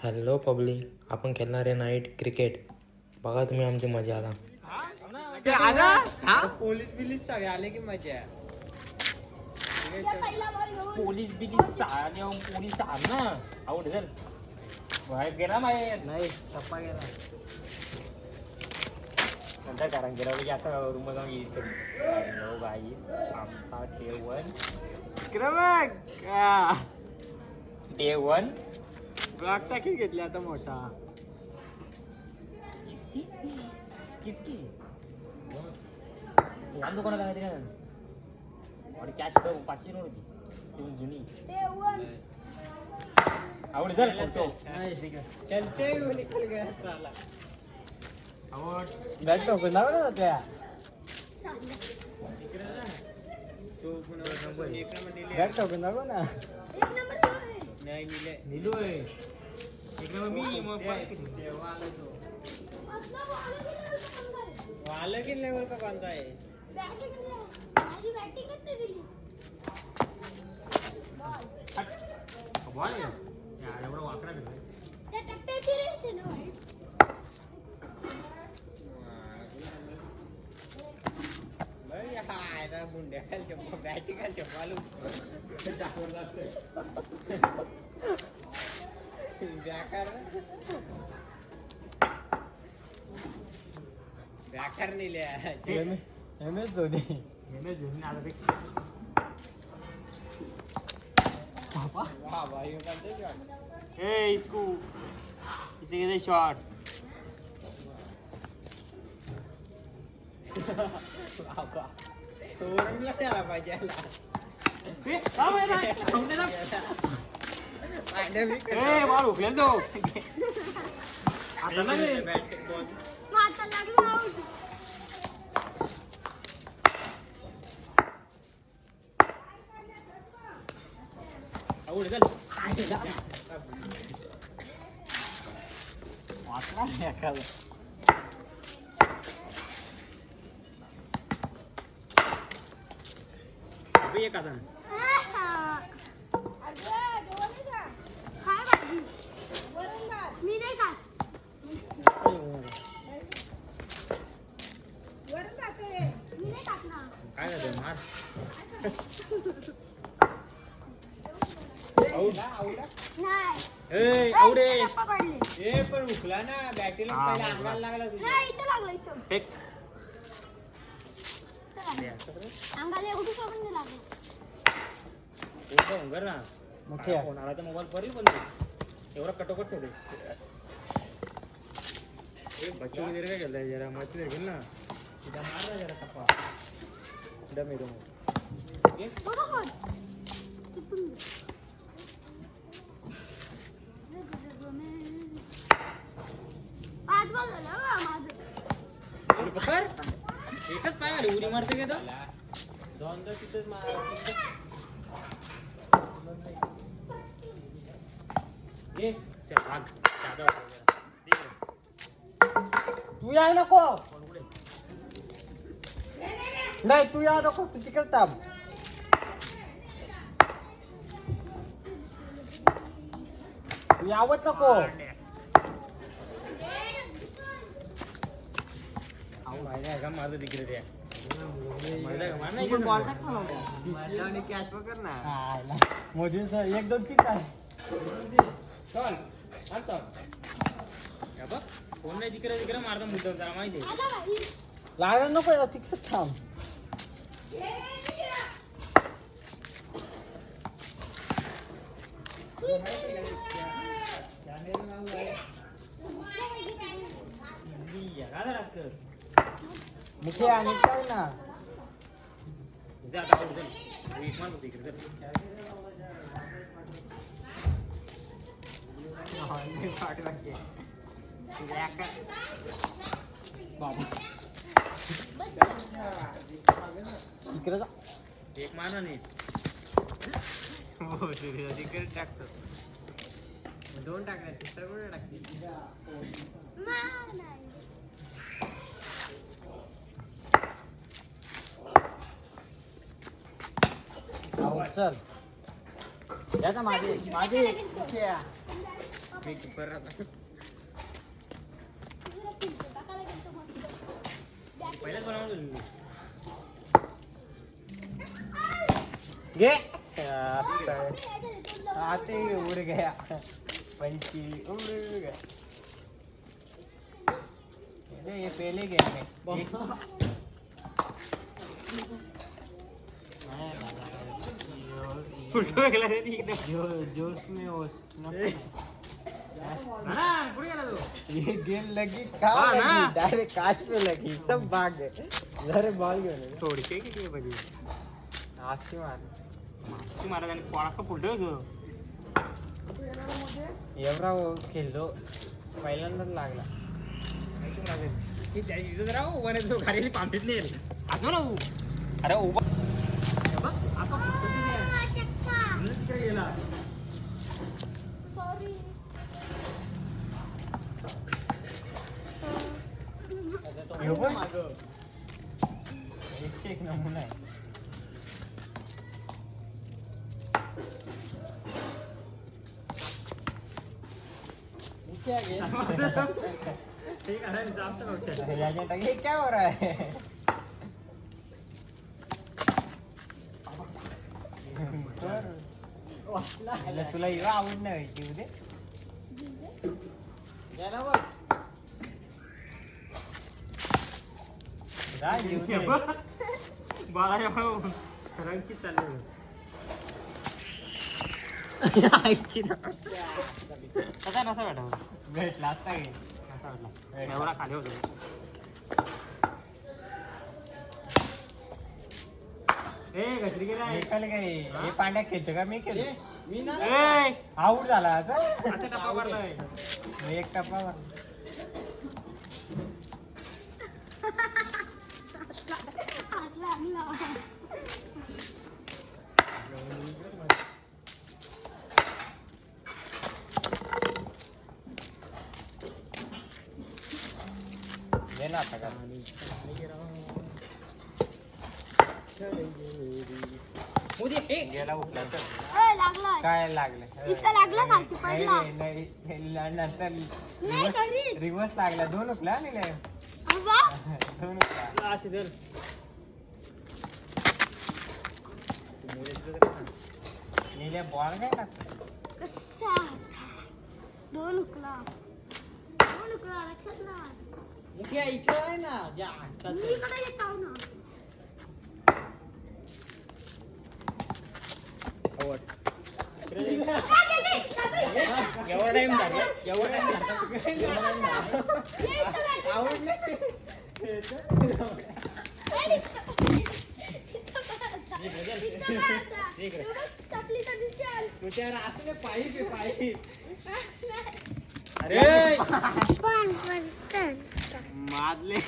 Hello public, आपण खेळणार आहे नाईट क्रिकेट. बघा तुम्ही आमची मजा आता. पोलीस बिलीस सगळे आले की मजा आहे. पोलीस बिलीस आणि पोलीस ना आवड जर बाहेर गेला माहीत नाही टप्पा गेला नंतर कारण गेला की आता रूम जाऊन येईल बाई आमचा डे वन ब्लॉक टाकी घेतली आता मोठा. किती लहान दुकानात आहे का आणि कॅश 500 होती ती जुनी आवड जर फोटो चलते निकल गया साला. आवड बॅट टोकन दाव ना त्या बॅट टोकन दाव ना. नाही मिले नीलू आहे एक नंबर मी मग वाला की लेवल का बांधा है. बॉल यार एवढा वाकडा करतोय मुंड्या बॅटिंग मालूम बॅकर नेल्या MS धोनी आता ते वाह भाई ए इसको इसे कैसे शॉट तोरणला त्याला पाहिजे बॉल उकलेल तो आता नाही आवड चल वाटला एखादा अबे एक आता मी नाही खात. मी नाही खात ना. काय झालं मार नाही. ए आवडे टप्पा पडले. ए पण उकला ना बॅटीला हा, पहिला उकला. अंगाला लागला तुझ्या. नाही, इथं लागलं इथं. फेक इथं लागलं. अंगाला एवढं सोडून नाही लागलं. एकदम कर ना मुख्य. फोन आला तर मोबाईल बरी पण एवढा कटोकट ठेवले बच्चों की देर काय केलं जरा मस्त घेईल ना तिथं मार ना जरा टप्पा दम येतो बघा पण. इथून दे. पाच बॉल झालं बा माझं. उडी पकड एकच पाय आली उडी मारते का तो दोनदा तिथेच ये चल भाग दादा देख तू याय नको. कोण कुठे नाही तू या नको तू तिकडे थांब. तू यावत नको. का माझं तिकडे ते बॉल टाक ना आणि कॅच पकड ना. मोदी सर 1 2 3 काय चल चल या बघ कोण नाही तिकडे मारता मुद्दाम जरा माहिती आहे आला बाई. लागला नको तिकडे थांब. मुखे आणि काय ना आता आवड चल एक मार होते इकडे इकडे जा. एक मार ना नीट हो तिकडे टाकतो. 2 टाकल्या तिसरा कुठे टाकते. नाही. चल याचा मागे मागे मी keeper राहतो. टाकायला गेलतो मस्त. पहिल्याच बनवलं मी. घे आते उड़ गया पंछी उड़ गया ये पहले गेम में फुटबॉल खेळला रे ती एकदम. जोश में ओस ना, कुठे गेला तू? ये गेम लगी हाँ कहाँ ना। लगी डायरेक्ट कांच पे लगी सब भाग गए जरे बॉल घेऊन ये. थोडीशी किती आहे पाहिजे? आस्ती मार तू मला त्याने कोणाचं फुलतोय ग? एवढा खेळलो पहिल्यांदाच लागला इथं जरा उभा नाही तो खाली पामतीत नाही आतो ना उ. अरे उभा हे बघ, आता फुटतो ते. म्हणून तिकडे गेला. सॉरी ह्यो पण एक नमुना आहे क्या गेम ठीक आहे जास्त नव्हतं. ये क्या हो रहा है अरे तुला एवढं आवड नाही की उद्या जा येऊ दे. बाळा रंगीत चालले. कसा नसा भेटा भेटला असता की नसा भेटला एवढा खाली होतो. ए गजरी गेला निकाल गए हे पांड्या खेळतो का मी खेळलो ए आऊट झाला आता आता टप्पा मारलाय. मी एक टप्पा मारला. हात लागला दे ना आता का मोदी ए गेला उठला तर लागला काय लागलं इथं लागलं खालती नाही पडला. नाही, नाही नंतर नाही कधी रिवर्स लागला दोन उठला निले अबा दोन उठला असे धर. निले बॉल काय टाकतो कसा दोन उकला लक्षात ना मुखिया इकडे आहे ना जा मी इकडे येत आहो ना एवढा टाइम झाला एवढा टाइम झाला. आवड नाही तुझ्या असले पाईप आहे पाईप अरे मारले